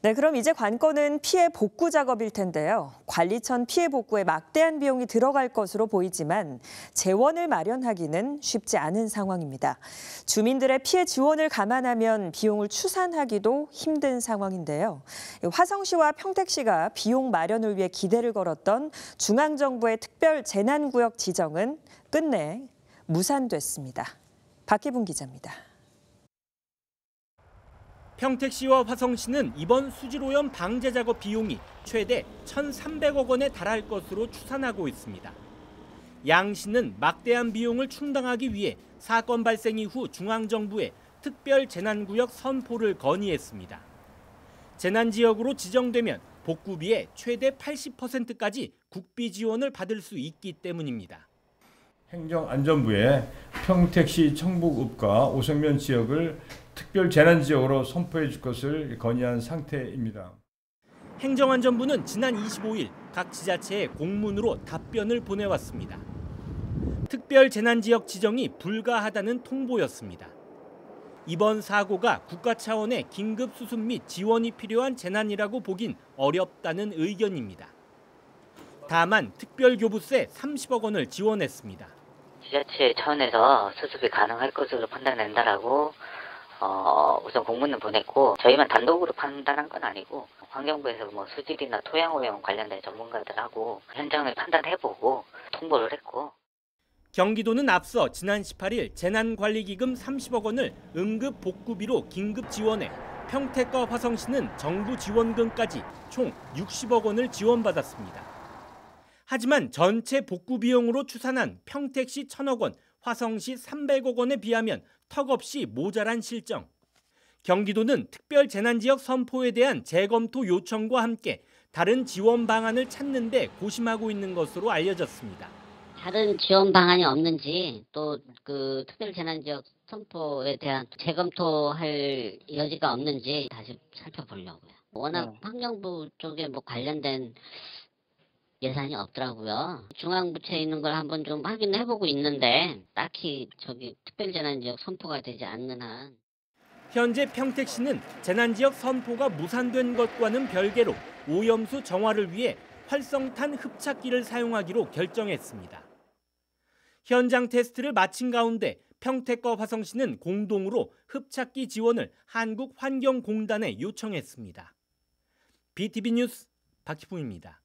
네, 그럼 이제 관건은 피해 복구 작업일 텐데요. 관리천 피해 복구에 막대한 비용이 들어갈 것으로 보이지만 재원을 마련하기는 쉽지 않은 상황입니다. 주민들의 피해 지원을 감안하면 비용을 추산하기도 힘든 상황인데요. 화성시와 평택시가 비용 마련을 위해 기대를 걸었던 중앙정부의 특별 재난구역 지정은 끝내 무산됐습니다. 박희분 기자입니다. 평택시와 화성시는 이번 수질오염 방제 작업 비용이 최대 1,300억 원에 달할 것으로 추산하고 있습니다. 양 시는 막대한 비용을 충당하기 위해 사건 발생 이후 중앙정부에 특별 재난구역 선포를 건의했습니다. 재난지역으로 지정되면 복구비의 최대 80%까지 국비 지원을 받을 수 있기 때문입니다. 행정안전부에 평택시 청북읍과 오성면 지역을 특별 재난지역으로 선포해 줄 것을 건의한 상태입니다. 행정안전부는 지난 25일 각 지자체에 공문으로 답변을 보내왔습니다. 특별 재난지역 지정이 불가하다는 통보였습니다. 이번 사고가 국가 차원의 긴급 수습 및 지원이 필요한 재난이라고 보긴 어렵다는 의견입니다. 다만 특별교부세 30억 원을 지원했습니다. 지자체 차원에서 수습이 가능할 것으로 판단된다라고 우선 공문을 보냈고 저희만 단독으로 판단한 건 아니고 환경부에서 수질이나 토양오염 관련된 전문가들하고 현장을 판단해보고 통보를 했고. 경기도는 앞서 지난 18일 재난관리기금 30억 원을 응급 복구비로 긴급 지원해 평택과 화성시는 정부 지원금까지 총 60억 원을 지원받았습니다. 하지만 전체 복구 비용으로 추산한 평택시 1,000억 원, 화성시 300억 원에 비하면 턱없이 모자란 실정. 경기도는 특별 재난지역 선포에 대한 재검토 요청과 함께 다른 지원 방안을 찾는 데 고심하고 있는 것으로 알려졌습니다. 다른 지원 방안이 없는지 또 그 특별 재난지역 선포에 대한 재검토할 여지가 없는지 다시 살펴보려고요. 워낙 환경부 쪽에 관련된 예산이 없더라고요. 중앙부처에 있는 걸 한번 좀 확인해보고 있는데 딱히 특별재난지역 선포가 되지 않는 한. 현재 평택시는 재난지역 선포가 무산된 것과는 별개로 오염수 정화를 위해 활성탄 흡착기를 사용하기로 결정했습니다. 현장 테스트를 마친 가운데 평택과 화성시는 공동으로 흡착기 지원을 한국환경공단에 요청했습니다. BTV 뉴스 박희풍입니다.